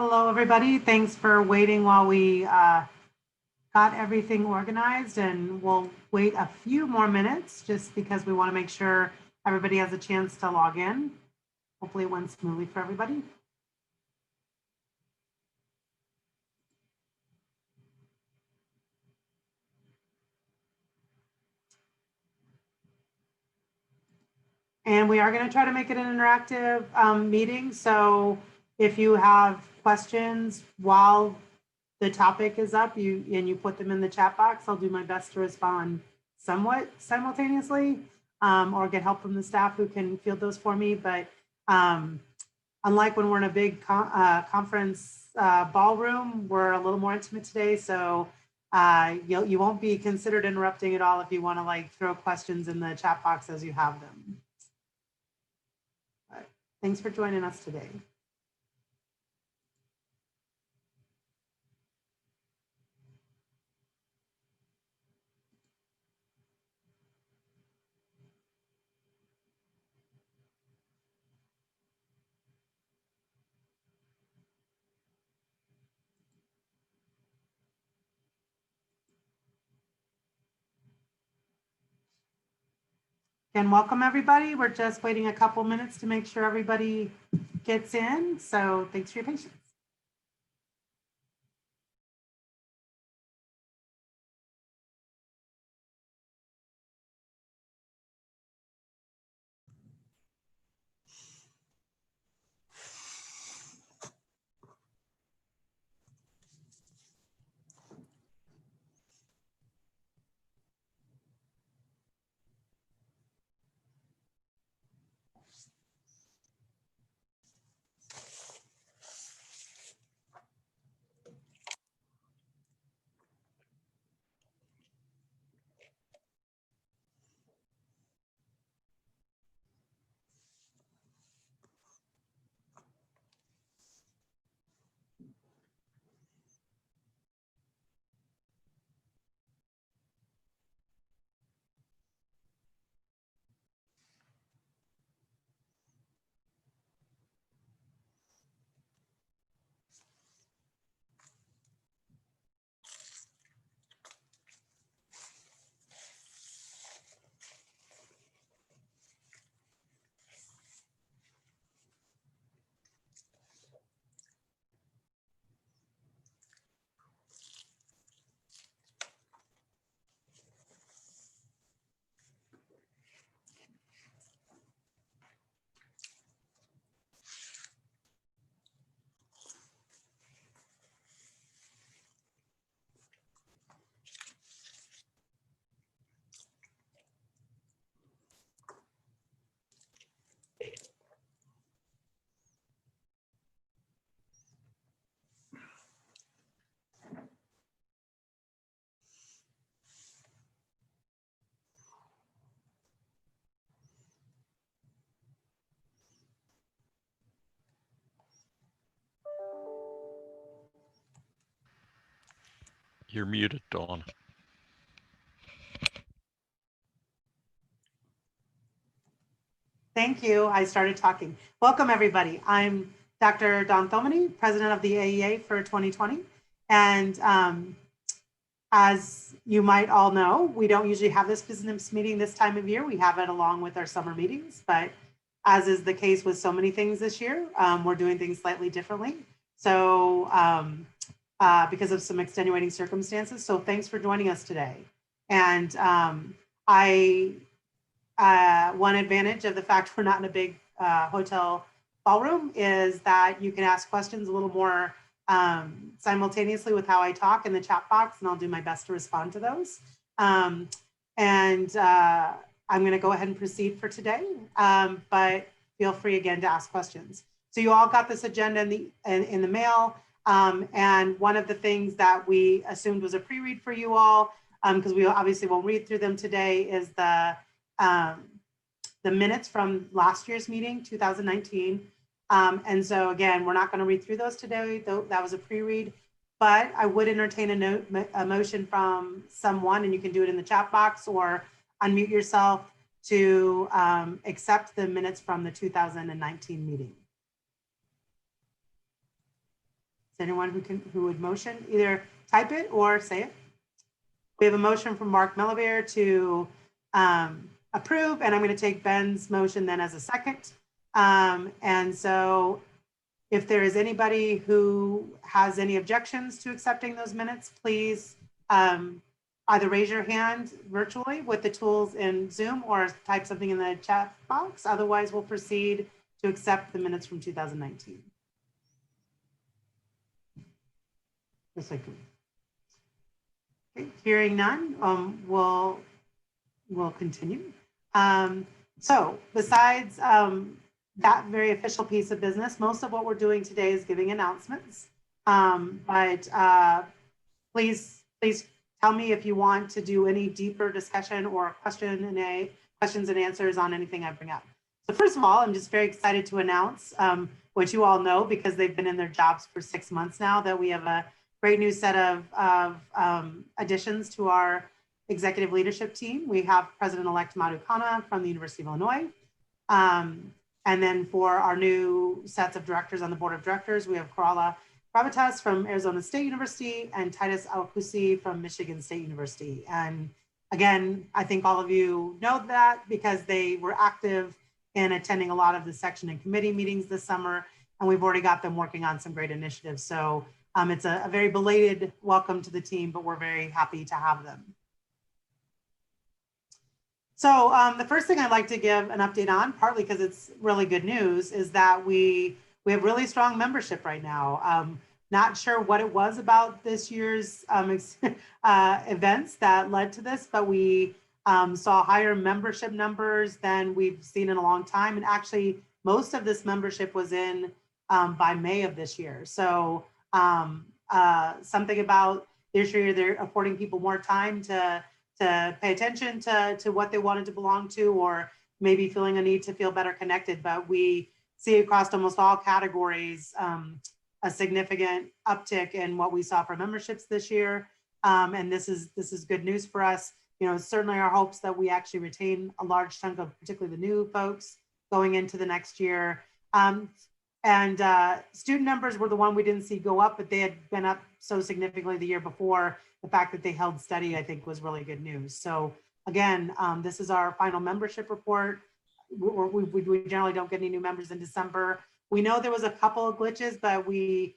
Hello, everybody. Thanks for waiting while we got everything organized, and we'll wait a few more minutes just because we want to make sure everybody has a chance to log in. Hopefully it went smoothly for everybody. And we are going to try to make it an interactive meeting. So if you have questions while the topic is up and you put them in the chat box, I'll do my best to respond somewhat simultaneously or get help from the staff who can field those for me. But unlike when we're in a big conference ballroom, we're a little more intimate today. So you won't be considered interrupting at all if you want to like throw questions in the chat box as you have them. But thanks for joining us today. And welcome everybody. We're just waiting a couple minutes to make sure everybody gets in. So thanks for your patience. You're muted, Dawn. Thank you. I started talking. Welcome, everybody. I'm Dr. Dawn Thomany, president of the AAEA for 2020. And as you might all know, we don't usually have this business meeting this time of year. We have it along with our summer meetings, but as is the case with so many things this year, we're doing things slightly differently. So because of some extenuating circumstances. So thanks for joining us today. And one advantage of the fact we're not in a big hotel ballroom is that you can ask questions a little more simultaneously with how I talk in the chat box, and I'll do my best to respond to those. I'm going to go ahead and proceed for today, but feel free again to ask questions. So you all got this agenda in the mail, and one of the things that we assumed was a pre-read for you all, because we obviously won't read through them today, is the minutes from last year's meeting, 2019. And so again, we're not going to read through those today, though that was a pre-read, but I would entertain a motion from someone, and you can do it in the chat box or unmute yourself to accept the minutes from the 2019 meeting. anyone who would motion, either type it or say it? We have a motion from Mark Melliver to approve, and I'm going to take Ben's motion then as a second. And so if there is anybody who has any objections to accepting those minutes, please either raise your hand virtually with the tools in Zoom or type something in the chat box. Otherwise, we'll proceed to accept the minutes from 2019. Just like, okay, hearing none, we'll continue. So besides that very official piece of business, most of what we're doing today is giving announcements. Please tell me if you want to do any deeper discussion or questions and answers on anything I bring up. So first of all, I'm just very excited to announce what you all know, because they've been in their jobs for 6 months now, that we have a great new set of additions to our executive leadership team. We have President-elect Madhu Khanna from the University of Illinois. And then for our new sets of directors on the board of directors, we have Kerala Prabhatas from Arizona State University and Titus Alkusi from Michigan State University. And again, I think all of you know that because they were active in attending a lot of the section and committee meetings this summer, and we've already got them working on some great initiatives. So it's a very belated welcome to the team, but we're very happy to have them. So the first thing I'd like to give an update on, partly because it's really good news, is that we have really strong membership right now. Not sure what it was about this year's events that led to this, but we saw higher membership numbers than we've seen in a long time. And actually, most of this membership was in by May of this year. So something about this year, they're affording people more time to pay attention to what they wanted to belong to, or maybe feeling a need to feel better connected. But we see across almost all categories a significant uptick in what we saw for memberships this year. And this is good news for us. You know, certainly our hopes that we actually retain a large chunk of particularly the new folks going into the next year. Student numbers were the one we didn't see go up, but they had been up so significantly the year before. The fact that they held steady, I think, was really good news. So again, this is our final membership report. We generally don't get any new members in December. We know there was a couple of glitches, but we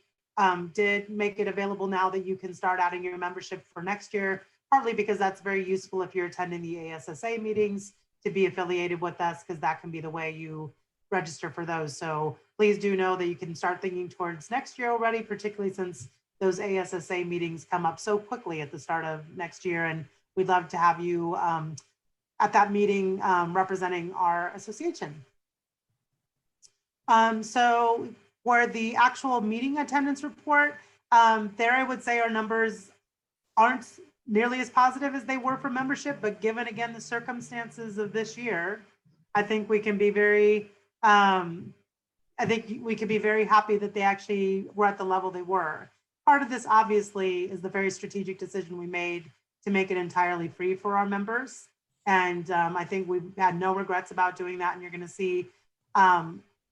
did make it available now that you can start adding your membership for next year, partly because that's very useful if you're attending the ASSA meetings to be affiliated with us, because that can be the way you register for those. So please do know that you can start thinking towards next year already, particularly since those ASSA meetings come up so quickly at the start of next year. And we'd love to have you at that meeting representing our association. So for the actual meeting attendance report, there I would say our numbers aren't nearly as positive as they were for membership, but given again the circumstances of this year, I think we can be very happy that they actually were at the level they were. Part of this obviously is the very strategic decision we made to make it entirely free for our members. And I think we've had no regrets about doing that. And you're going to see,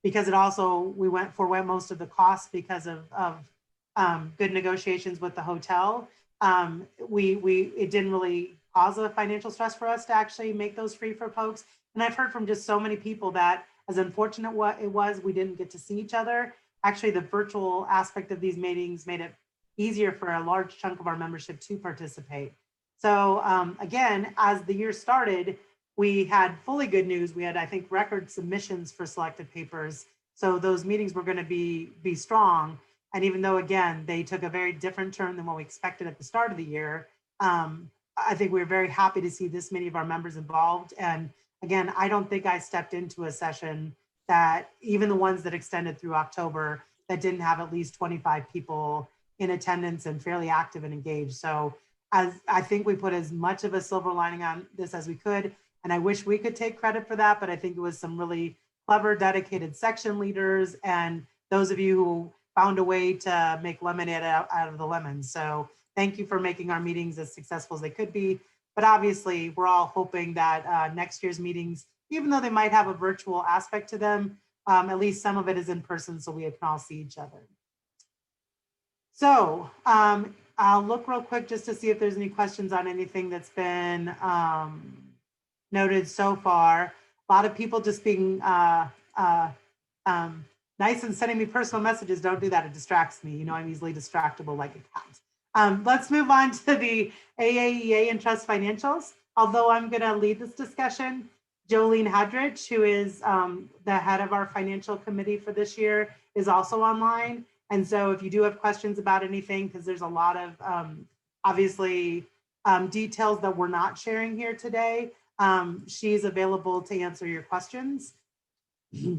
because it also, we went for most of the costs because of good negotiations with the hotel. It didn't really cause a financial stress for us to actually make those free for folks. And I've heard from just so many people that, as unfortunate what it was, we didn't get to see each other. Actually, the virtual aspect of these meetings made it easier for a large chunk of our membership to participate. So again, as the year started, we had fully good news. We had, I think, record submissions for selected papers. So those meetings were going to be strong. And even though, again, they took a very different turn than what we expected at the start of the year, I think we were very happy to see this many of our members involved. And again, I don't think I stepped into a session that, even the ones that extended through October, that didn't have at least 25 people in attendance and fairly active and engaged. So I think we put as much of a silver lining on this as we could. And I wish we could take credit for that, but I think it was some really clever, dedicated section leaders and those of you who found a way to make lemonade out of the lemons. So thank you for making our meetings as successful as they could be. But obviously, we're all hoping that next year's meetings, even though they might have a virtual aspect to them, at least some of it is in person, so we can all see each other. So I'll look real quick just to see if there's any questions on anything that's been noted so far. A lot of people just being nice and sending me personal messages. Don't do that. It distracts me. You know, I'm easily distractible like a cat. Let's move on to the AAEA and trust financials. Although I'm going to lead this discussion, Jolene Hadrich, who is the head of our financial committee for this year, is also online. And so if you do have questions about anything, because there's a lot of obviously details that we're not sharing here today, she's available to answer your questions.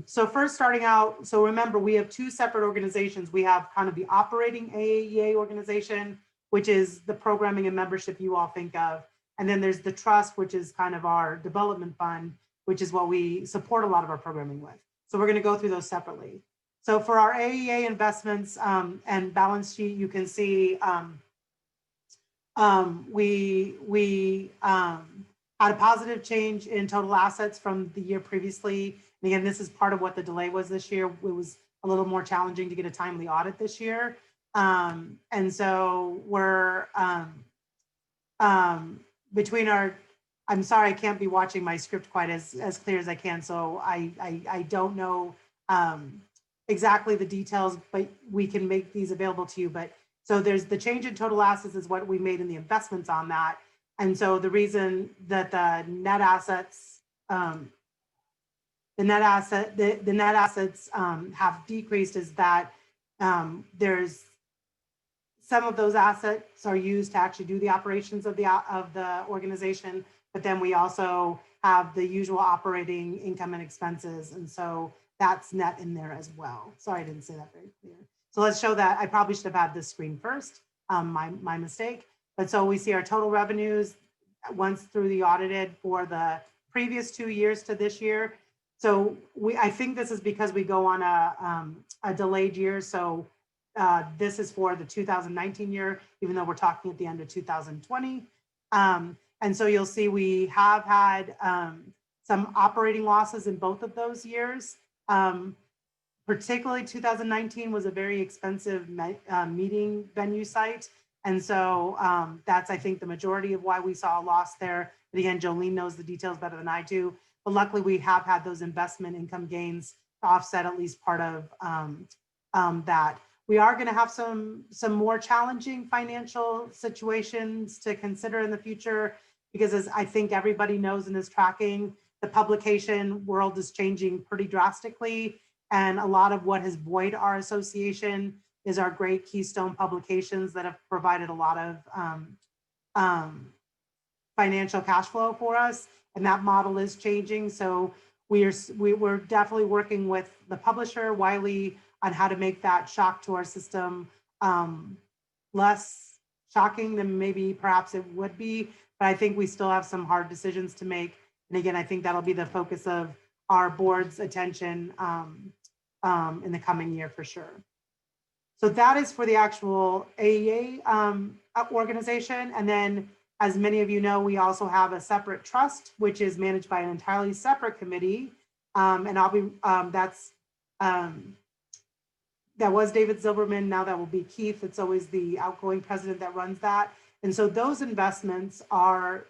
So first starting out, so remember, we have two separate organizations. We have kind of the operating AAEA organization, which is the programming and membership you all think of. And then there's the trust, which is kind of our development fund, which is what we support a lot of our programming with. So we're going to go through those separately. So for our AAEA investments and balance sheet, you can see we had a positive change in total assets from the year previously. And again, this is part of what the delay was this year. It was a little more challenging to get a timely audit this year. And so we're between our, I'm sorry, I can't be watching my script quite as clear as I can. So I don't know exactly the details, but we can make these available to you. But so there's the change in total assets is what we made in the investments on that. And so the reason that the net assets, have decreased is that there's some of those assets are used to actually do the operations of the organization, but then we also have the usual operating income and expenses, and so that's net in there as well. Sorry, I didn't say that very clear. So let's show that. I probably should have had this screen first. My mistake. But so we see our total revenues once through the audited for the previous 2 years to this year. So I think this is because we go on a delayed year. So this is for the 2019 year, even though we're talking at the end of 2020. And so you'll see we have had some operating losses in both of those years. Particularly 2019 was a very expensive meeting venue site. And so that's, I think, the majority of why we saw a loss there. But again, Jolene knows the details better than I do. But luckily, we have had those investment income gains to offset at least part of that. We are going to have some more challenging financial situations to consider in the future, because as I think everybody knows and is tracking, the publication world is changing pretty drastically. And a lot of what has buoyed our association is our great Keystone publications that have provided a lot of financial cash flow for us. And that model is changing. So we're definitely working with the publisher, Wiley, on how to make that shock to our system less shocking than maybe perhaps it would be. But I think we still have some hard decisions to make. And again, I think that'll be the focus of our board's attention in the coming year for sure. So that is for the actual AAEA organization. And then, as many of you know, we also have a separate trust, which is managed by an entirely separate committee. And I'll be, that was David Zilberman. Now that will be Keith. It's always the outgoing president that runs that. And so those investments are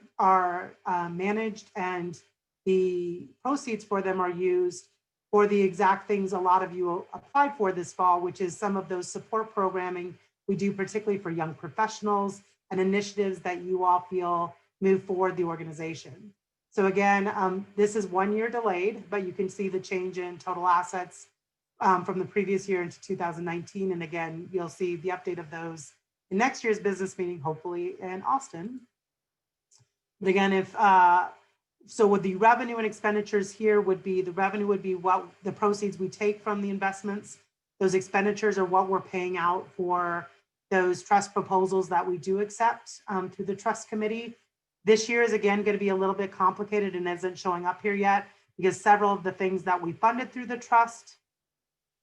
managed, and the proceeds for them are used for the exact things a lot of you applied for this fall, which is some of those support programming we do, particularly for young professionals and initiatives that you all feel move forward the organization. So again, this is 1 year delayed, but you can see the change in total assets from the previous year into 2019. And again, you'll see the update of those in next year's business meeting, hopefully in Austin. But again, so with the revenue and expenditures here would be, the revenue would be what the proceeds we take from the investments. Those expenditures are what we're paying out for those trust proposals that we do accept through the trust committee. This year is again going to be a little bit complicated and isn't showing up here yet, because several of the things that we funded through the trust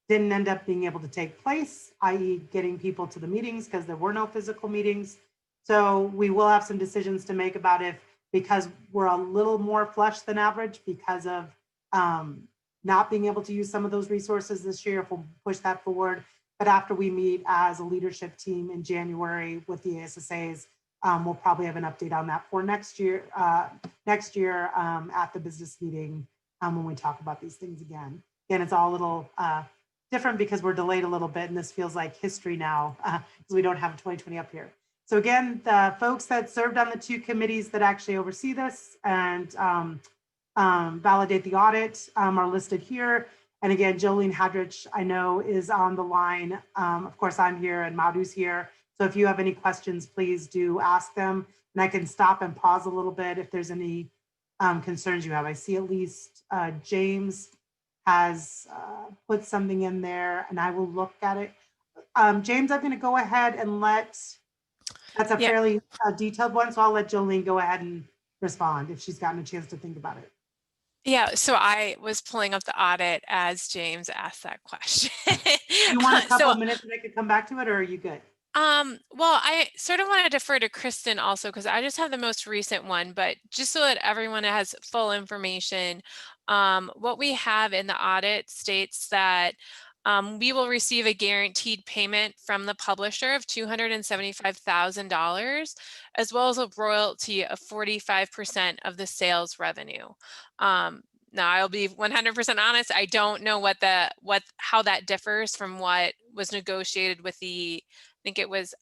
didn't end up being able to take place, i.e. getting people to the meetings because there were no physical meetings. So we will have some decisions to make about if, because we're a little more flush than average because of not being able to use some of those resources this year, if we'll push that forward. But after we meet as a leadership team in January with the ASSAs, we'll probably have an update on that for next year at the business meeting when we talk about these things again. Again, it's all a little different because we're delayed a little bit, and this feels like history now because we don't have 2020 up here. So again, the folks that served on the 2 committees that actually oversee this and validate the audit are listed here. And again, Jolene Hadrich, I know, is on the line. Of course, I'm here and Madhu's here. So if you have any questions, please do ask them. And I can stop and pause a little bit if there's any concerns you have. I see at least James has put something in there, and I will look at it. James, I'm going to go ahead and that's a fairly detailed one, so I'll let Jolene go ahead and respond if she's gotten a chance to think about it. Yeah, so I was pulling up the audit as James asked that question. You want a couple of minutes and I could come back to it, or are you good? Well, I sort of want to defer to Kristen also because I just have the most recent one, but just so that everyone has full information, what we have in the audit states that we will receive a guaranteed payment from the publisher of $275,000, as well as a royalty of 45% of the sales revenue. Now I'll be 100% honest. I don't know how that differs from what was negotiated with I think it was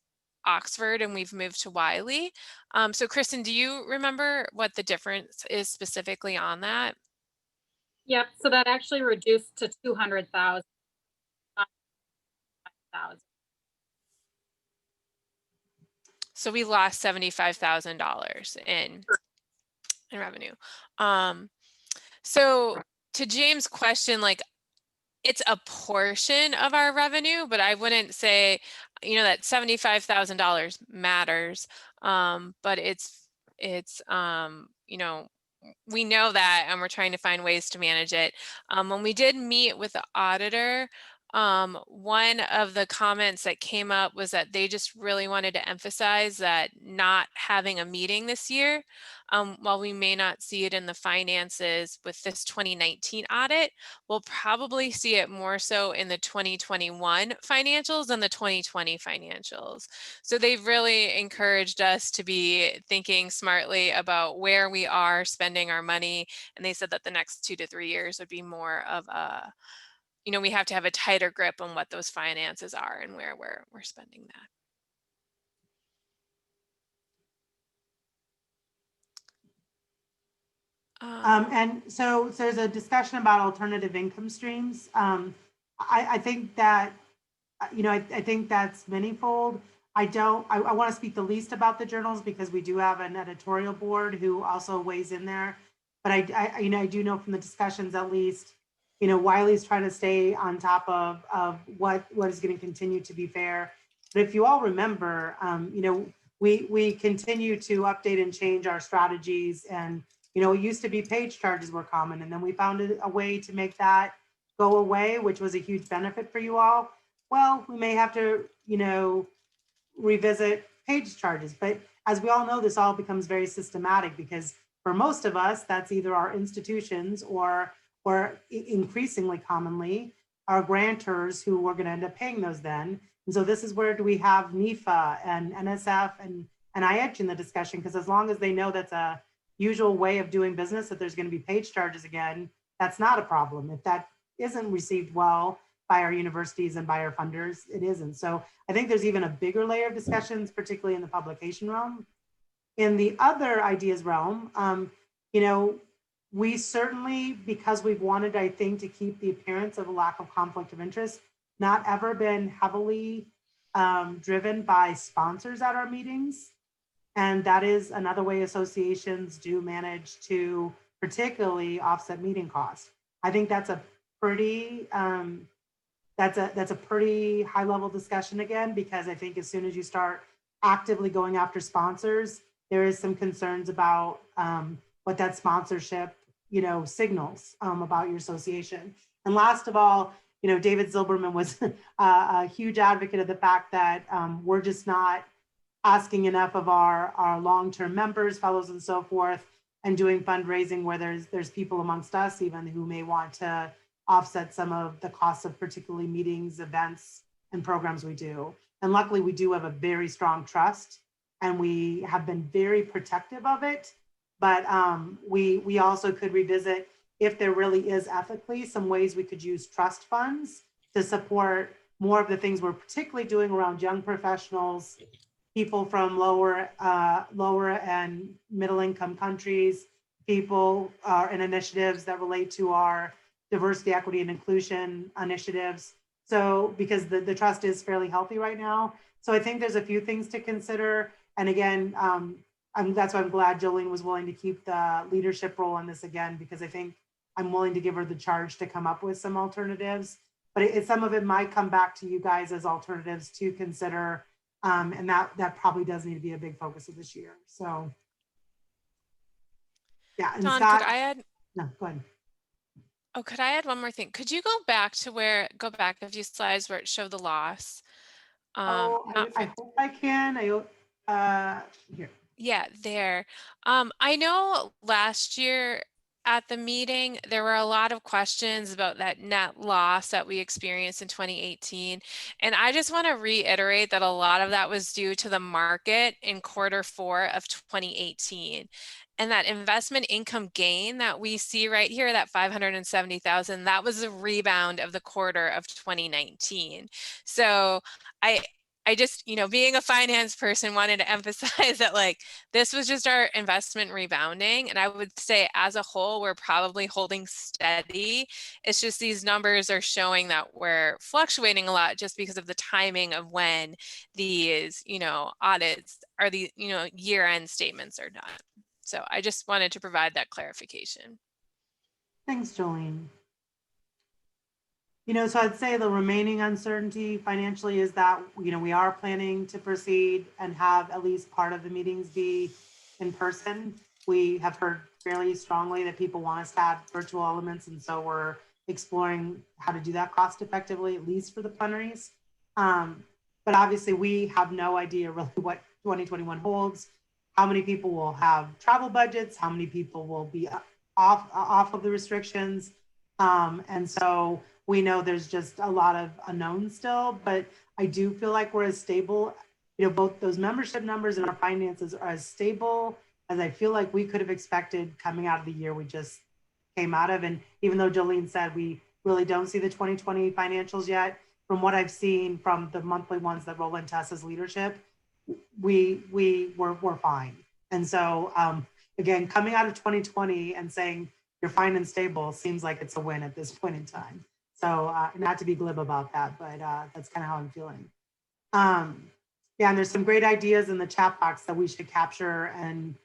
Oxford, and we've moved to Wiley. So Kristen, do you remember what the difference is specifically on that? Yep. So that actually reduced to 200,000. So we lost $75,000 in revenue. So to James' question, like, it's a portion of our revenue, but I wouldn't say, that $75,000 matters. But it's we know that, and we're trying to find ways to manage it. When we did meet with the auditor, one of the comments that came up was that they just really wanted to emphasize that not having a meeting this year, while we may not see it in the finances with this 2019 audit, we'll probably see it more so in the 2021 financials than the 2020 financials. So they've really encouraged us to be thinking smartly about where we are spending our money. And they said that the next 2 to 3 years would be more of a, we have to have a tighter grip on what those finances are and where we're spending that. And so there's a discussion about alternative income streams. I think that, I think that's manyfold. I want to speak the least about the journals because we do have an editorial board who also weighs in there. But I do know from the discussions, at least, Wiley's trying to stay on top of what is going to continue to be fair. But if you all remember, we continue to update and change our strategies, and it used to be page charges were common, and then we found a way to make that go away, which was a huge benefit for you all. Well, we may have to, revisit page charges, but as we all know, this all becomes very systematic because for most of us, that's either our institutions or increasingly commonly our grantors who are going to end up paying those then. And so this is where do we have NEFA and NSF and IH in the discussion, because as long as they know that's a usual way of doing business, that there's going to be page charges again, that's not a problem. If that isn't received well by our universities and by our funders, it isn't. So I think there's even a bigger layer of discussions, particularly in the publication realm. In the other ideas realm, we certainly, because we've wanted, I think, to keep the appearance of a lack of conflict of interest, not ever been heavily driven by sponsors at our meetings. And that is another way associations do manage to particularly offset meeting costs. I think that's a pretty that's a pretty high level discussion again, because I think as soon as you start actively going after sponsors, there is some concerns about what that sponsorship signals about your association. And last of all, David Zilberman was a huge advocate of the fact that we're just not asking enough of our long-term members, fellows, and so forth, and doing fundraising where there's people amongst us even who may want to offset some of the costs of particularly meetings, events, and programs we do. And luckily we do have a very strong trust and we have been very protective of it. But we also could revisit if there really is ethically some ways we could use trust funds to support more of the things we're particularly doing around young professionals, people from lower and middle income countries, people and initiatives that relate to our diversity, equity, and inclusion initiatives. So because the trust is fairly healthy right now. So I think there's a few things to consider. And again, that's why I'm glad Jolene was willing to keep the leadership role on this again, because I think I'm willing to give her the charge to come up with some alternatives. But some of it might come back to you guys as alternatives to consider. And that probably does need to be a big focus of this year. So yeah, and Dawn, Scott, could I add? no, go ahead. Oh, could I add one more thing? Could you go back a few slides where it showed the loss? I hope I can. Here. Yeah, there. I know last year at the meeting, there were a lot of questions about that net loss that we experienced in 2018. And I just want to reiterate that a lot of that was due to the market in Q4 of 2018. And that investment income gain that we see right here, that 570,000, that was a rebound of the quarter of 2019. So I just, being a finance person, wanted to emphasize that like this was just our investment rebounding. And I would say as a whole, we're probably holding steady. It's just these numbers are showing that we're fluctuating a lot just because of the timing of when these, audits are the, year-end statements are done. So I just wanted to provide that clarification. Thanks, Jolene. So I'd say the remaining uncertainty financially is that, we are planning to proceed and have at least part of the meetings be in person. We have heard fairly strongly that people want us to add virtual elements. And so we're exploring how to do that cost effectively, at least for the plenaries. But obviously we have no idea really what 2021 holds, how many people will have travel budgets, how many people will be off of the restrictions. And so we know there's just a lot of unknowns still, but I do feel like we're as stable, both those membership numbers and our finances are as stable as I feel like we could have expected coming out of the year we just came out of. And even though Jolene said we really don't see the 2020 financials yet, from what I've seen from the monthly ones that roll into us as leadership, we're fine. And so again, coming out of 2020 and saying you're fine and stable seems like it's a win at this point in time. So not to be glib about that, but that's kind of how I'm feeling. Yeah, and there's some great ideas in the chat box that we should capture. And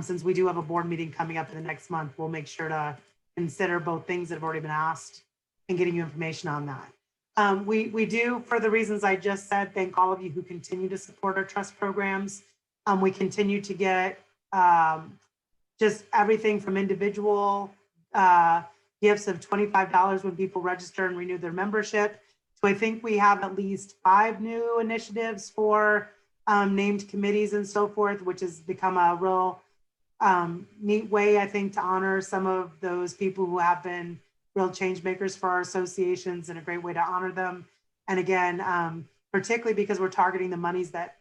since we do have a board meeting coming up in the next month, we'll make sure to consider both things that have already been asked and getting you information on that. We do, for the reasons I just said, thank all of you who continue to support our trust programs. We continue to get just everything from individual gifts of $25 when people register and renew their membership. So I think we have at least 5 new initiatives for named committees and so forth, which has become a real neat way, I think, to honor some of those people who have been real change makers for our associations and a great way to honor them. And again, particularly because we're targeting the monies that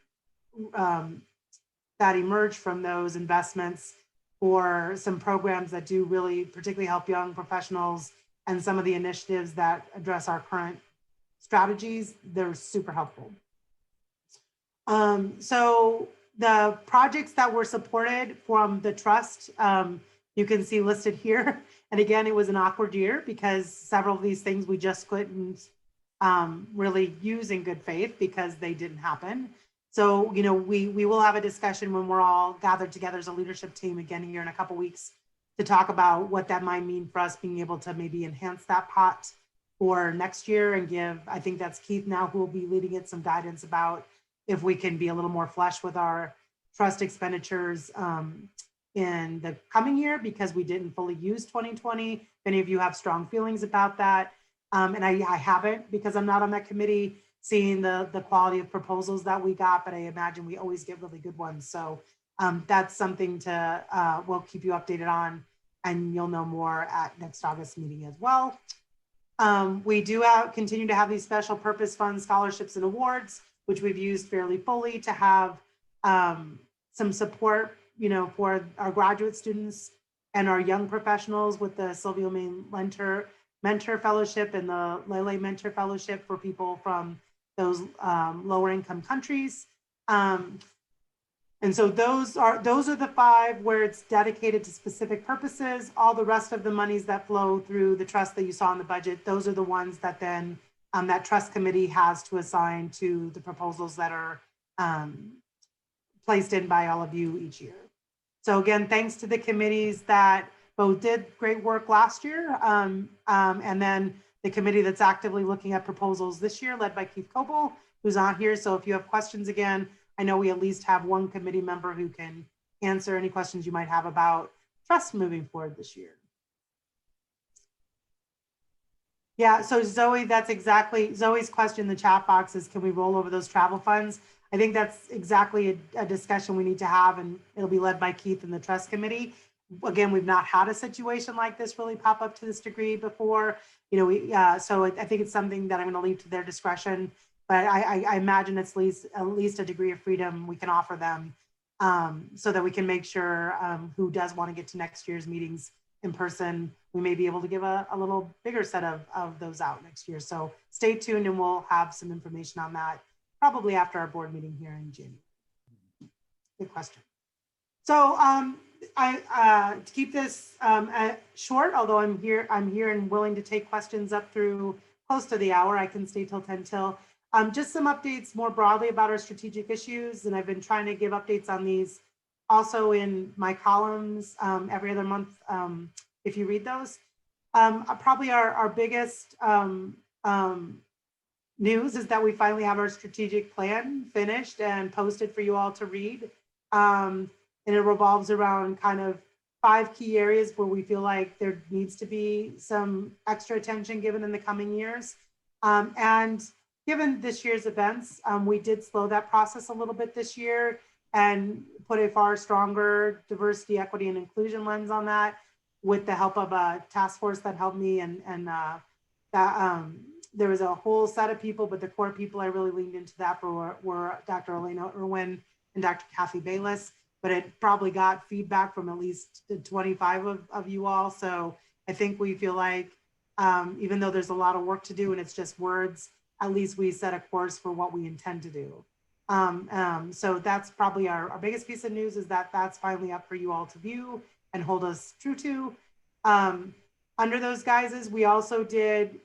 emerge from those investments for some programs that do really particularly help young professionals and some of the initiatives that address our current strategies, they're super helpful. So the projects that were supported from the trust, you can see listed here. And again, it was an awkward year because several of these things we just couldn't really use in good faith because they didn't happen. So, we will have a discussion when we're all gathered together as a leadership team again here in a couple weeks to talk about what that might mean for us being able to maybe enhance that pot for next year and give, I think that's Keith now who will be leading it, some guidance about if we can be a little more flush with our trust expenditures in the coming year because we didn't fully use 2020. If any of you have strong feelings about that, and I haven't because I'm not on that committee, seeing the quality of proposals that we got, but I imagine we always get really good ones. So that's something we'll keep you updated on and you'll know more at next August meeting as well. We do continue to have these special purpose fund scholarships and awards, which we've used fairly fully to have some support, for our graduate students and our young professionals with the Sylvia Main Mentor Fellowship and the Lele Mentor Fellowship for people from those lower income countries. And so those are the 5 where it's dedicated to specific purposes. All the rest of the monies that flow through the trust that you saw in the budget, those are the ones that then that trust committee has to assign to the proposals that are placed in by all of you each year. So again, thanks to the committees that both did great work last year, and then the committee that's actively looking at proposals this year, led by Keith Coble, who's on here. So if you have questions, again, I know we at least have one committee member who can answer any questions you might have about trust moving forward this year. Yeah, so Zoe, that's exactly Zoe's question in the chat box is, can we roll over those travel funds? I think that's exactly a discussion we need to have, and it'll be led by Keith and the trust committee. Again, we've not had a situation like this really pop up to this degree before. So I think it's something that I'm going to leave to their discretion. But I imagine it's at least a degree of freedom we can offer them, so that we can make sure who does want to get to next year's meetings in person, we may be able to give a little bigger set of those out next year. So stay tuned and we'll have some information on that probably after our board meeting here in January. Good question. So to keep this short, although I'm here and willing to take questions up through close to the hour, I can stay till 10 till. Just some updates more broadly about our strategic issues, and I've been trying to give updates on these also in my columns every other month, if you read those. Probably our biggest news is that we finally have our strategic plan finished and posted for you all to read. And it revolves around kind of 5 key areas where we feel like there needs to be some extra attention given in the coming years. And given this year's events, we did slow that process a little bit this year and put a far stronger diversity, equity, and inclusion lens on that with the help of a task force that helped me. And there was a whole set of people, but the core people I really leaned into that were Dr. Elena Irwin and Dr. Kathy Bayless, but it probably got feedback from at least 25 of you all. So I think we feel like even though there's a lot of work to do and it's just words, at least we set a course for what we intend to do. So that's probably our biggest piece of news, is that that's finally up for you all to view and hold us true to. Under those guises, we also did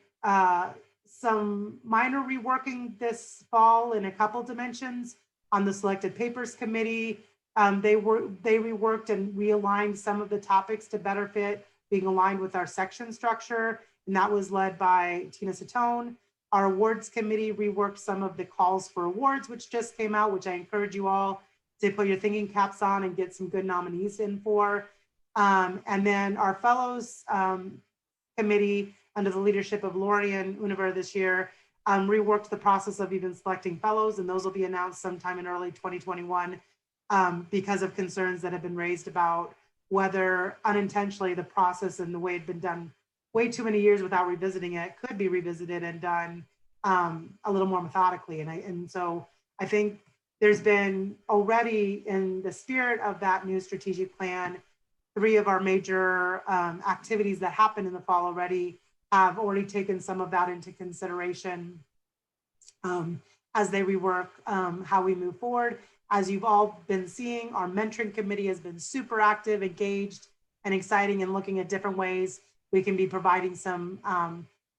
some minor reworking this fall in a couple dimensions on the selected papers committee. They reworked and realigned some of the topics to better fit being aligned with our section structure, and that was led by Tina Satone. Our awards committee reworked some of the calls for awards, which just came out, which I encourage you all to put your thinking caps on and get some good nominees in for. And then our fellows committee, under the leadership of Lori and Univer this year, reworked the process of even selecting fellows, and those will be announced sometime in early 2021 because of concerns that have been raised about whether unintentionally the process and the way it had been done way too many years without revisiting it could be revisited and done a little more methodically. And so I think there's been already, in the spirit of that new strategic plan, 3 of our major activities that happened in the fall already have already taken some of that into consideration as they rework how we move forward. As you've all been seeing, our mentoring committee has been super active, engaged, and exciting, and looking at different ways we can be providing some,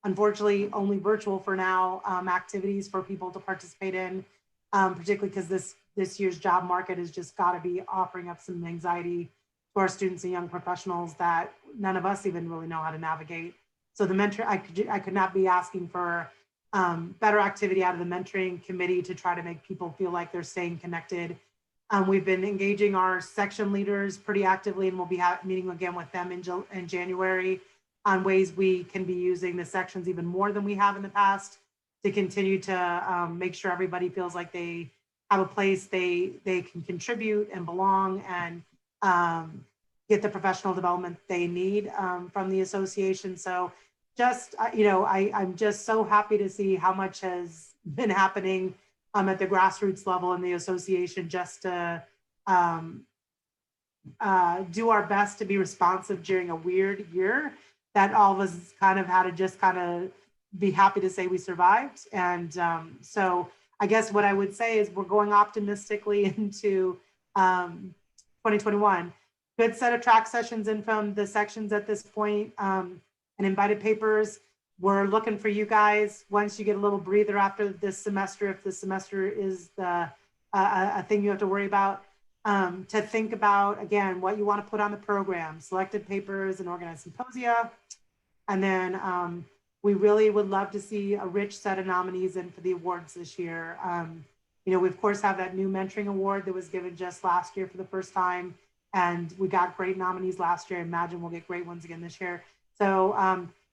unfortunately, only virtual for now, activities for people to participate in, particularly because this year's job market has just got to be offering up some anxiety to our students and young professionals that none of us even really know how to navigate. So the mentor, I could not be asking for better activity out of the mentoring committee to try to make people feel like they're staying connected. We've been engaging our section leaders pretty actively, and we'll be meeting again with them in January on ways we can be using the sections even more than we have in the past to continue to make sure everybody feels like they have a place they can contribute and belong and get the professional development they need from the association. So just, I'm just so happy to see how much has been happening at the grassroots level in the association, just to do our best to be responsive during a weird year that all of us kind of had to just kind of be happy to say we survived. And so I guess what I would say is we're going optimistically into 2021. Good set of track sessions in from the sections at this point, and invited papers. We're looking for you guys once you get a little breather after this semester, if this semester is a thing you have to worry about, to think about, again, what you want to put on the program, selected papers and organized symposia. And then we really would love to see a rich set of nominees in for the awards this year. We of course have that new mentoring award that was given just last year for the first time. And we got great nominees last year. I imagine we'll get great ones again this year. So,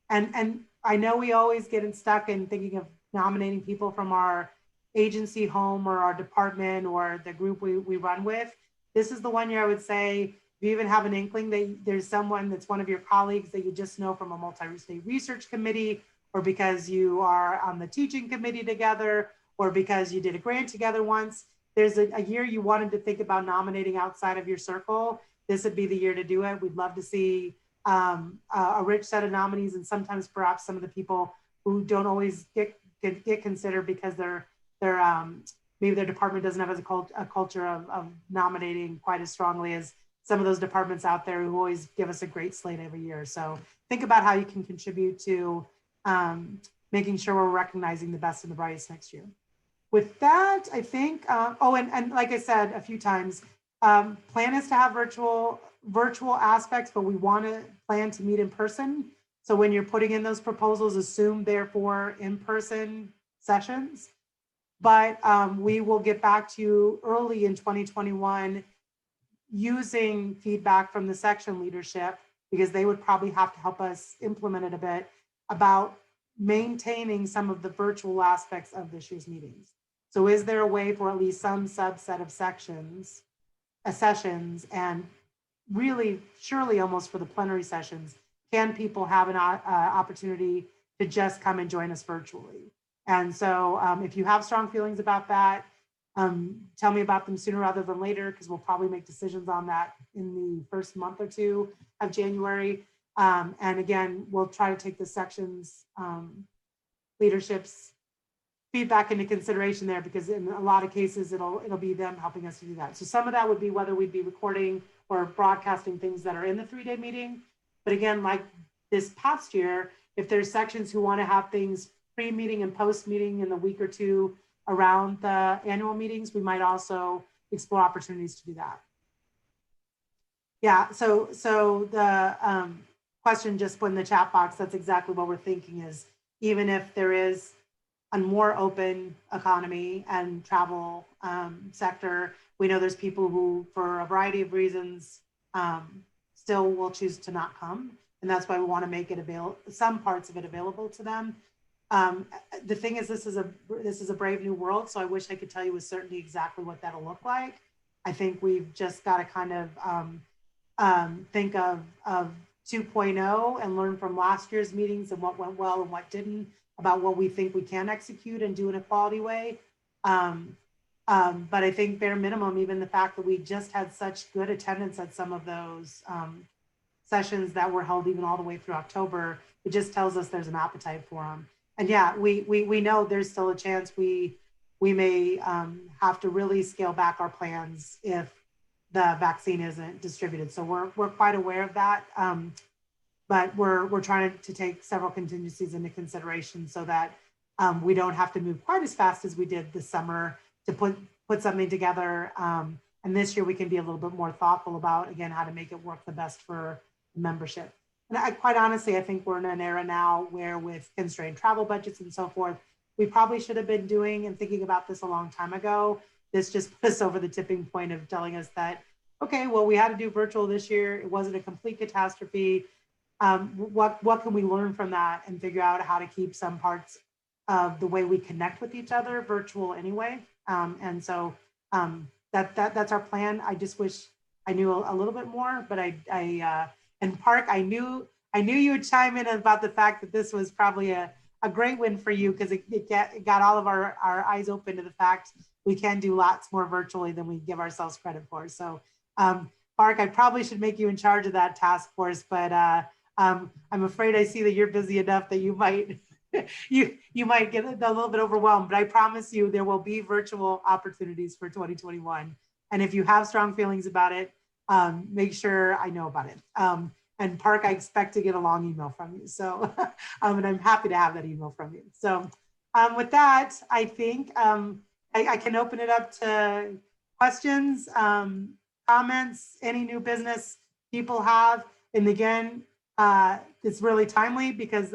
and I know we always get stuck in thinking of nominating people from our agency home or our department or the group we run with. This is the one year I would say, if you even have an inkling that there's someone that's one of your colleagues that you just know from a multi-state research committee, or because you are on the teaching committee together, or because you did a grant together once, there's a year you wanted to think about nominating outside of your circle, this would be the year to do it. We'd love to see a rich set of nominees, and sometimes perhaps some of the people who don't always get considered because they're maybe their department doesn't have a culture of nominating quite as strongly as some of those departments out there who always give us a great slate every year. So think about how you can contribute to making sure we're recognizing the best and the brightest next year. With that, I think, and like I said a few times, plan is to have virtual aspects, but we want to plan to meet in person. So when you're putting in those proposals, assume therefore in-person sessions. But we will get back to you early in 2021 using feedback from the section leadership, because they would probably have to help us implement it a bit, about maintaining some of the virtual aspects of this year's meetings. So is there a way for at least some subset of sessions, and really, surely almost for the plenary sessions, can people have an opportunity to just come and join us virtually? And so if you have strong feelings about that, tell me about them sooner rather than later, because we'll probably make decisions on that in the first month or two of January. And again, we'll try to take the sections leadership's feedback into consideration there, because in a lot of cases, it'll be them helping us to do that. So some of that would be whether we'd be recording or broadcasting things that are in the 3-day meeting. But again, like this past year, if there's sections who want to have things pre-meeting and post-meeting in the week or two around the annual meetings, we might also explore opportunities to do that. Yeah, so the question just put in the chat box, that's exactly what we're thinking, is even if there is a more open economy and travel sector, we know there's people who, for a variety of reasons, still will choose to not come. And that's why we want to make it available, some parts of it available to them. The thing is, this is a brave new world. So I wish I could tell you with certainty exactly what that'll look like. I think we've just got to kind of think of 2.0 and learn from last year's meetings and what went well and what didn't, about what we think we can execute and do in a quality way. But I think bare minimum, even the fact that we just had such good attendance at some of those sessions that were held even all the way through October, it just tells us there's an appetite for them. And yeah, we know there's still a chance we may have to really scale back our plans if the vaccine isn't distributed. So we're quite aware of that. But we're trying to take several contingencies into consideration so that we don't have to move quite as fast as we did this summer to put something together. And this year we can be a little bit more thoughtful about, again, how to make it work the best for membership. And quite honestly, I think we're in an era now where, with constrained travel budgets and so forth, we probably should have been doing and thinking about this a long time ago. This just put us over the tipping point of telling us that, okay, well, we had to do virtual this year. It wasn't a complete catastrophe. What can we learn from that and figure out how to keep some parts of the way we connect with each other virtual anyway? And so that's our plan. I just wish I knew a little bit more, but and Park, I knew I knew you would chime in about the fact that this was probably a great win for you because it got all of our eyes open to the fact we can do lots more virtually than we give ourselves credit for. So, Mark, I probably should make you in charge of that task force, but I'm afraid I see that you're busy enough that you might you might get a little bit overwhelmed. But I promise you, there will be virtual opportunities for 2021. And if you have strong feelings about it, make sure I know about it. And Park, I expect to get a long email from you. So, and I'm happy to have that email from you. So with that, I think I can open it up to questions, comments, any new business people have. And again, it's really timely because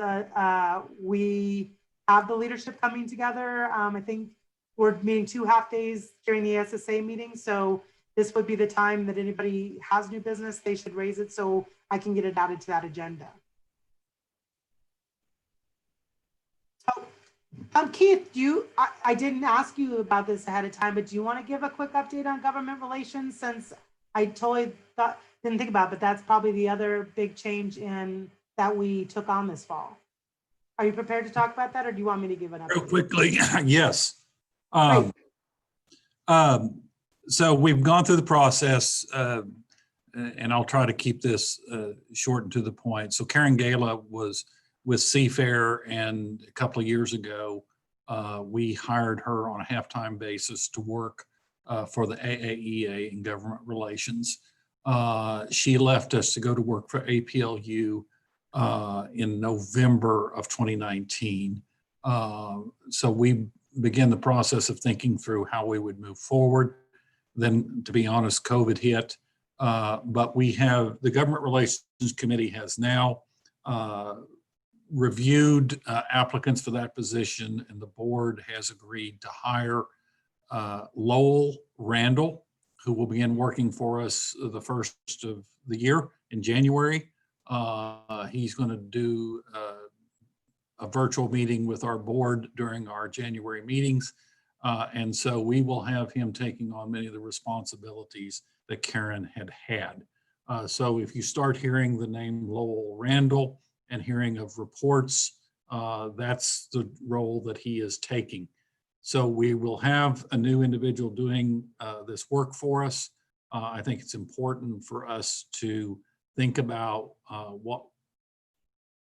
we have the leadership coming together. I think we're meeting 2 half days during the SSA meeting. So this would be the time that anybody has new business, they should raise it so I can get it added to that agenda. Oh, Keith, I didn't ask you about this ahead of time, but do you want to give a quick update on government relations, since I totally didn't think about it, but that's probably the other big change in that we took on this fall. Are you prepared to talk about that, or do you want me to give an update? Real quickly, yes. Great. So we've gone through the process, and I'll try to keep this short and to the point. So Karen Gala was with Seafair, and a couple of years ago, we hired her on a half-time basis to work for the AAEA in government relations. She left us to go to work for APLU in November of 2019. So we began the process of thinking through how we would move forward. Then, to be honest, COVID hit, but we have, the Government Relations Committee has now reviewed applicants for that position, and the board has agreed to hire Lowell Randall, who will begin working for us the first of the year in January. He's going to do a virtual meeting with our board during our January meetings. And so we will have him taking on many of the responsibilities that Karen had. So if you start hearing the name Lowell Randall and hearing of reports, that's the role that he is taking. So we will have a new individual doing this work for us. I think it's important for us to think about what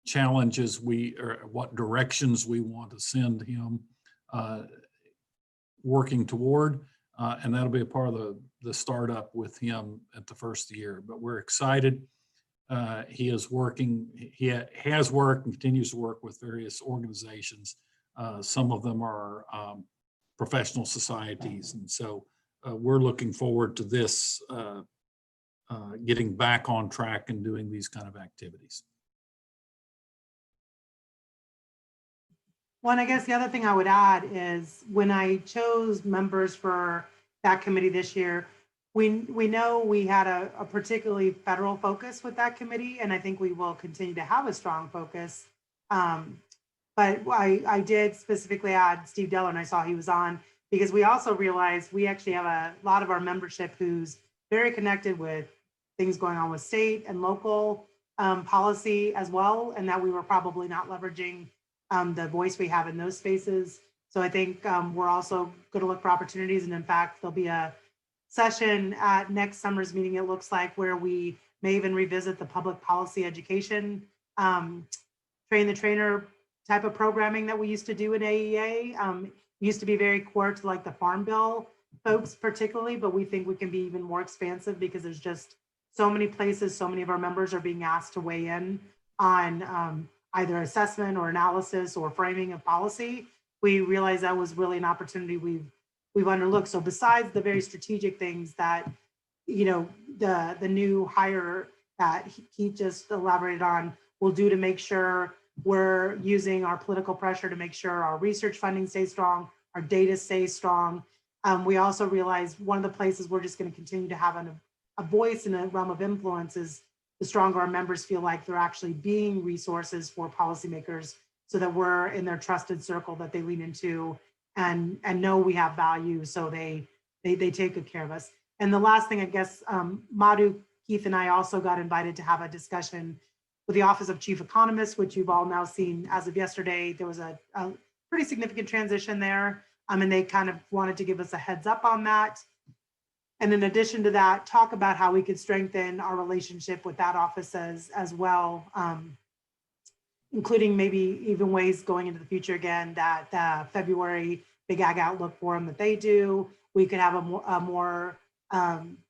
challenges or what directions we want to send him working toward, and that'll be a part of the startup with him at the first year. But we're excited. He is working, he has worked and continues to work with various organizations. Some of them are professional societies. And so we're looking forward to this getting back on track and doing these kind of activities. Well, and I guess the other thing I would add is when I chose members for that committee this year, we know we had a particularly federal focus with that committee, and I think we will continue to have a strong focus. But I did specifically add Steve Deller, and I saw he was on, because we also realized we actually have a lot of our membership who's very connected with things going on with state and local policy as well, and that we were probably not leveraging the voice we have in those spaces. So I think we're also going to look for opportunities. And in fact, there'll be a session at next summer's meeting, it looks like, where we may even revisit the public policy education, train the trainer type of programming that we used to do in AAEA. Used to be very core to like the Farm Bill folks particularly, but we think we can be even more expansive because there's just so many places, so many of our members are being asked to weigh in on either assessment or analysis or framing of policy. We realized that was really an opportunity we've underlooked. So besides the very strategic things that, you know, the new hire that he just elaborated on will do to make sure we're using our political pressure to make sure our research funding stays strong, our data stays strong. We also realized one of the places we're just going to continue to have a voice in a realm of influence is the stronger our members feel like they're actually being resources for policymakers, so that we're in their trusted circle that they lean into and know we have value, so they take good care of us. And the last thing, I guess, Madhu, Keith, and I also got invited to have a discussion with the Office of Chief Economist, which you've all now seen as of yesterday. There was a pretty significant transition there. And they kind of wanted to give us a heads up on that. And in addition to that, talk about how we could strengthen our relationship with that office as well, including maybe even ways going into the future again, that the February Big Ag Outlook Forum that they do, we could have a more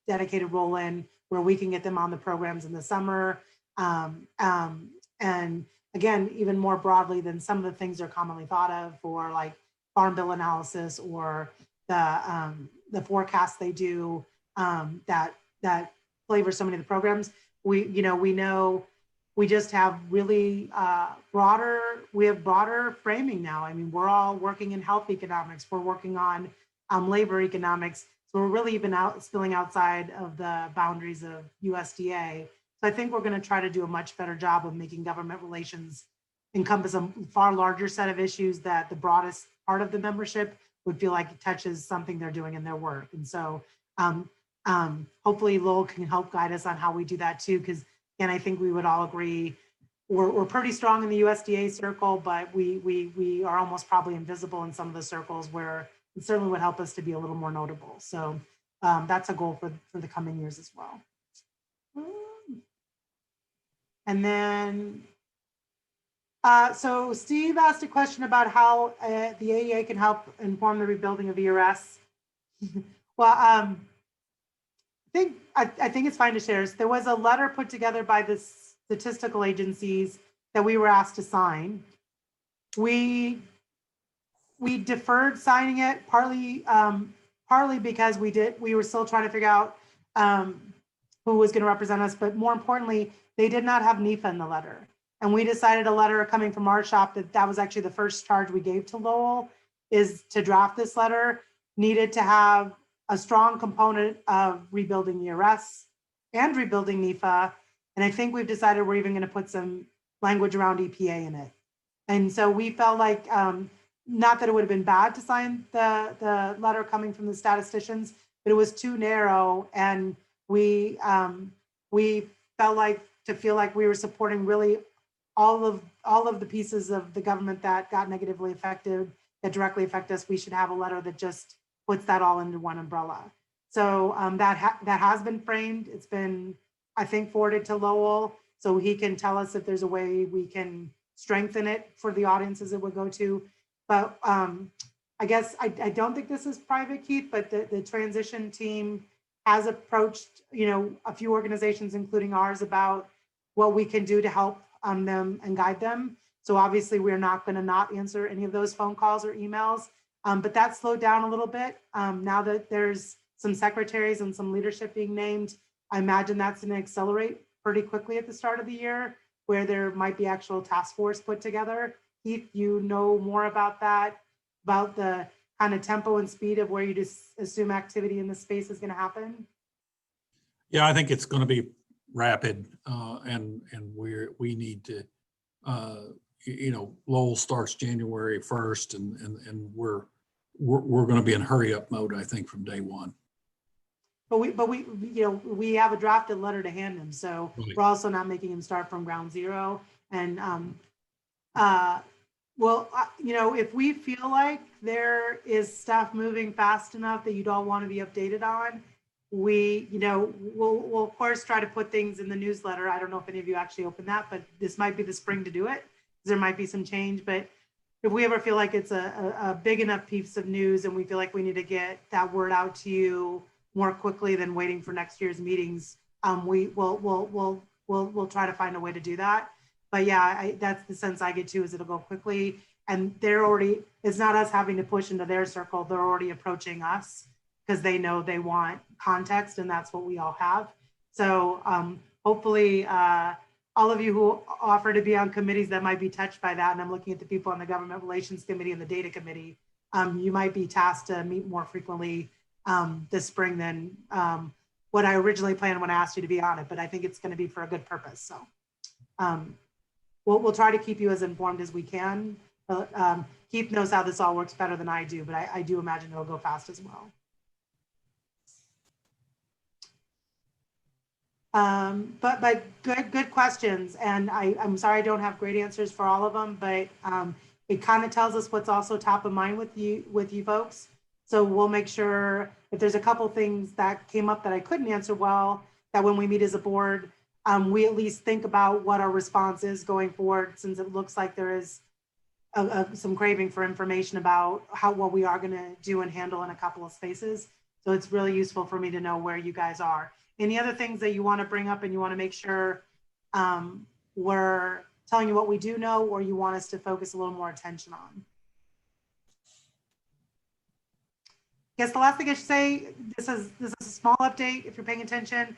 dedicated role in where we can get them on the programs in the summer. And again, even more broadly than some of the things they're commonly thought of for like farm bill analysis or the forecasts they do that flavor so many of the programs. We know we just have really broader framing now. I mean, we're all working in health economics. We're working on labor economics. So we're really even spilling outside of the boundaries of USDA. So I think we're going to try to do a much better job of making government relations encompass a far larger set of issues that the broadest part of the membership would feel like it touches something they're doing in their work. And so hopefully Lowell can help guide us on how we do that too, because again, I think we would all agree we're pretty strong in the USDA circle, but we are almost probably invisible in some of the circles where it certainly would help us to be a little more notable. So that's a goal for the coming years as well. And then, so Steve asked a question about how the AAEA can help inform the rebuilding of ERS. Well, I think it's fine to share. There was a letter put together by the statistical agencies that we were asked to sign. We deferred signing it partly because we were still trying to figure out who was going to represent us, but more importantly, they did not have NEFA in the letter. And we decided a letter coming from our shop that was actually the first charge we gave to Lowell is to draft this letter, needed to have a strong component of rebuilding ERS and rebuilding NEFA. And I think we've decided we're even going to put some language around EPA in it. And so we felt like, not that it would have been bad to sign the letter coming from the statisticians, but it was too narrow. And we felt like to feel like we were supporting really all of the pieces of the government that got negatively affected, that directly affect us. We should have a letter that just puts that all into one umbrella. So that has been framed. It's been, I think, forwarded to Lowell, so he can tell us if there's a way we can strengthen it for the audiences it would go to. But I guess I don't think this is private, Keith, but the transition team has approached, a few organizations, including ours, about what we can do to help them and guide them. So obviously we're not going to not answer any of those phone calls or emails, but that slowed down a little bit. Now that there's some secretaries and some leadership being named, I imagine that's going to accelerate pretty quickly at the start of the year, where there might be actual task force put together. Keith, you know more about that, about the kind of tempo and speed of where you just assume activity in the space is going to happen? Yeah, I think it's going to be rapid, and we need to, Lowell starts January 1st, and we're going to be in hurry up mode, I think, from day one. But we have a drafted letter to hand him, so Right. We're also not making him start from ground zero. And if we feel like there is stuff moving fast enough that you'd all want to be updated on, we'll of course try to put things in the newsletter. I don't know if any of you actually open that, but this might be the spring to do it. There might be some change, but if we ever feel like it's a big enough piece of news and we feel like we need to get that word out to you more quickly than waiting for next year's meetings, we'll try to find a way to do that. But yeah, that's the sense I get too, is it'll go quickly, and it's not us having to push into their circle. They're already approaching us because they know they want context, and that's what we all have. So hopefully all of you who offer to be on committees that might be touched by that, and I'm looking at the people on the Government Relations Committee and the Data Committee, you might be tasked to meet more frequently this spring than what I originally planned when I asked you to be on it, but I think it's going to be for a good purpose. So we'll try to keep you as informed as we can. Keith knows how this all works better than I do, but I do imagine it'll go fast as well. But good questions. And I'm sorry I don't have great answers for all of them, but it kind of tells us what's also top of mind with you folks. So we'll make sure if there's a couple things that came up that I couldn't answer well, that when we meet as a board, we at least think about what our response is going forward, since it looks like there is some craving for information about what we are going to do and handle in a couple of spaces. So it's really useful for me to know where you guys are. Any other things that you want to bring up and you want to make sure we're telling you what we do know, or you want us to focus a little more attention on? I guess the last thing I should say, this is a small update. If you're paying attention,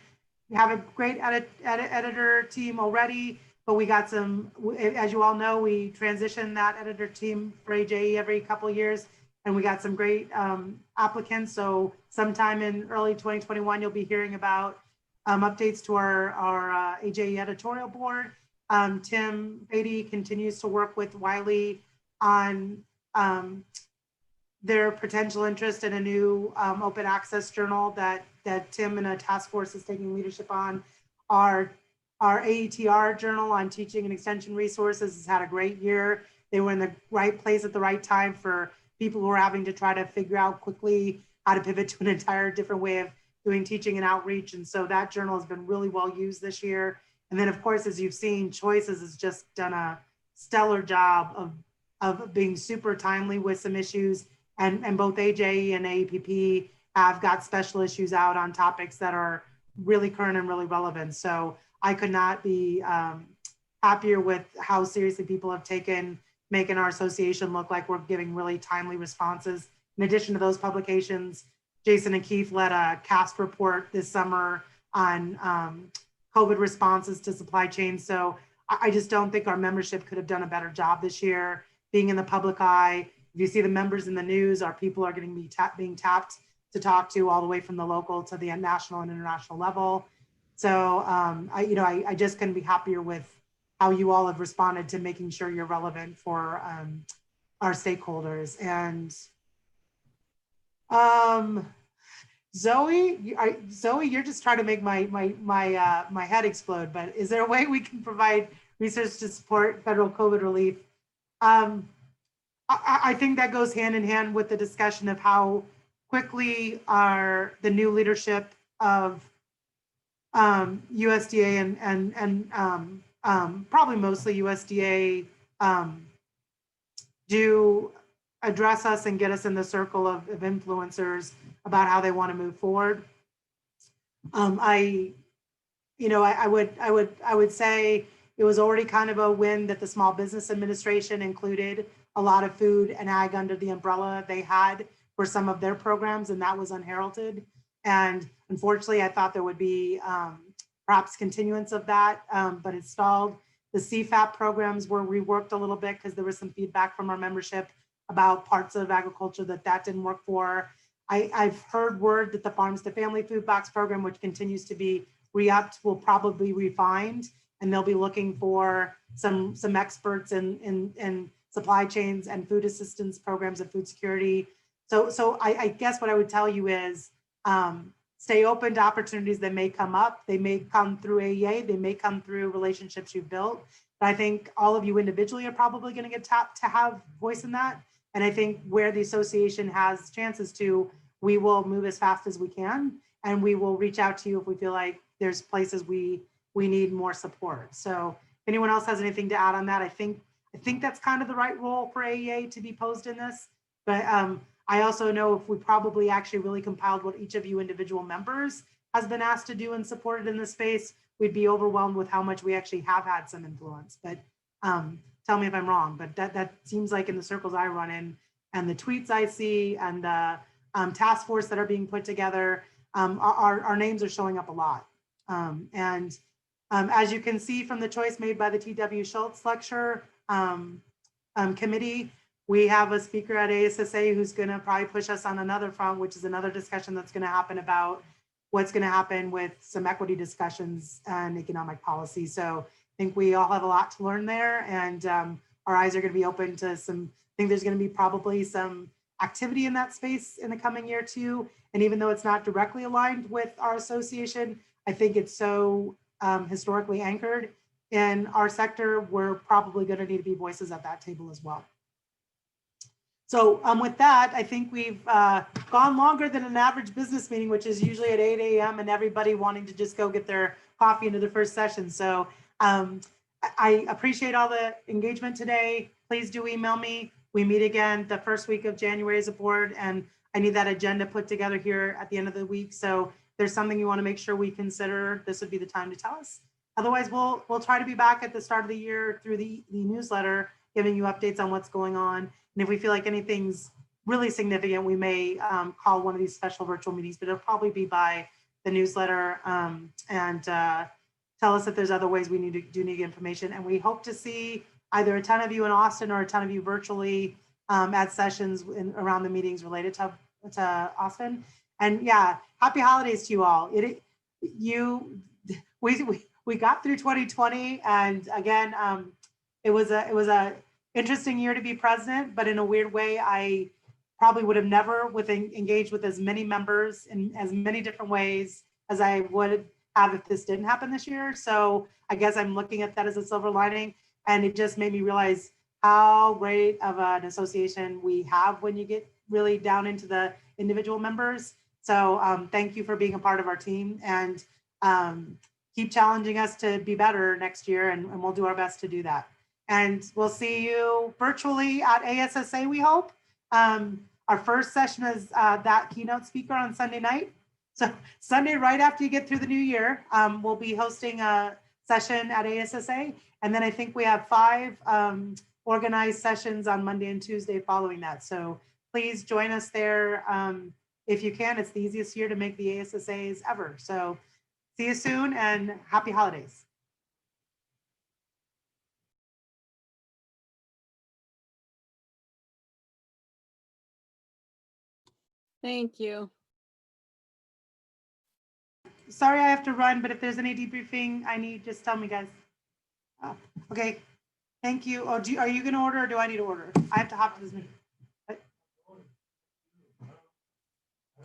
we have a great editor team already, but we got some, as you all know, we transition that editor team for AJE every couple of years, and we got some great applicants. So sometime in early 2021, you'll be hearing about updates to our AJE editorial board. Tim Beatty continues to work with Wiley on their potential interest in a new open access journal that Tim and a task force is taking leadership on. Our AETR journal on teaching and extension resources has had a great year. They were in the right place at the right time for people who are having to try to figure out quickly how to pivot to an entire different way of doing teaching and outreach. And so that journal has been really well used this year. And then of course, as you've seen, Choices has just done a stellar job of being super timely with some issues. And both AJE and AEPP have got special issues out on topics that are really current and really relevant. So I could not be happier with how seriously people have taken making our association look like we're giving really timely responses. In addition to those publications, Jason and Keith led a cast report this summer on COVID responses to supply chain. So I just don't think our membership could have done a better job this year, being in the public eye. If you see the members in the news, our people are going to be being tapped to talk to all the way from the local to the national and international level. So I just couldn't be happier with how you all have responded to making sure you're relevant for our stakeholders. And Zoe, you're just trying to make my head explode. But is there a way we can provide research to support federal COVID relief? I think that goes hand in hand with the discussion of how quickly the new leadership of USDA and probably mostly USDA do address us and get us in the circle of influencers about how they want to move forward. I would say it was already kind of a win that the Small Business Administration included a lot of food and ag under the umbrella they had for some of their programs, and that was unheralded. And unfortunately, I thought there would be perhaps continuance of that, but it stalled. The CFAP programs were reworked a little bit because there was some feedback from our membership about parts of agriculture that didn't work for. I've heard word that the Farms to Family Food Box program, which continues to be re-upped, will probably be refined, and they'll be looking for some experts in supply chains and food assistance programs and food security. So I guess what I would tell you is stay open to opportunities that may come up. They may come through AAEA, they may come through relationships you've built. But I think all of you individually are probably going to get tapped to have voice in that. And I think where the association has chances to, we will move as fast as we can, and we will reach out to you if we feel like there's places we need more support. So if anyone else has anything to add on that, I think that's kind of the right role for AAEA to be posed in this. But I also know if we probably actually really compiled what each of you individual members has been asked to do and supported in this space, we'd be overwhelmed with how much we actually have had some influence. But tell me if I'm wrong, but that seems like in the circles I run in and the tweets I see and the task force that are being put together, our names are showing up a lot. As you can see from the choice made by the T.W. Schultz lecture committee, we have a speaker at ASSA who's going to probably push us on another front, which is another discussion that's going to happen about what's going to happen with some equity discussions and economic policy. So I think we all have a lot to learn there, and our eyes are going to be open to some. I think there's going to be probably some activity in that space in the coming year too. And even though it's not directly aligned with our association, I think it's so historically anchored in our sector. We're probably going to need to be voices at that table as well. So with that, I think we've gone longer than an average business meeting, which is usually at 8 a.m. and everybody wanting to just go get their coffee into the first session. So I appreciate all the engagement today. Please do email me. We meet again the first week of January as a board, and I need that agenda put together here at the end of the week. So if there's something you want to make sure we consider, this would be the time to tell us. Otherwise, we'll try to be back at the start of the year through the newsletter, giving you updates on what's going on. And if we feel like anything's really significant, we may call one of these special virtual meetings, but it'll probably be by the newsletter, and tell us if there's other ways we need information. And we hope to see either a ton of you in Austin or a ton of you virtually at sessions around the meetings related to Austin. And yeah, happy holidays to you all. We got through 2020, and again, it was a interesting year to be president, but in a weird way, I probably would have never engaged with as many members in as many different ways as I would have if this didn't happen this year. So I guess I'm looking at that as a silver lining, and it just made me realize how great of an association we have when you get really down into the individual members. So thank you for being a part of our team, and keep challenging us to be better next year, and we'll do our best to do that. And we'll see you virtually at ASSA, we hope. Our first session is that keynote speaker on Sunday night. So Sunday, right after you get through the new year, we'll be hosting a session at ASSA. And then I think we have 5 organized sessions on Monday and Tuesday following that. So please join us there if you can. It's the easiest year to make the ASSAs ever. So see you soon, and happy holidays. Thank you. Sorry I have to run, but if there's any debriefing I need, just tell me, guys. Okay, thank you. Oh, are you going to order, or do I need to order? I have to hop to this meeting.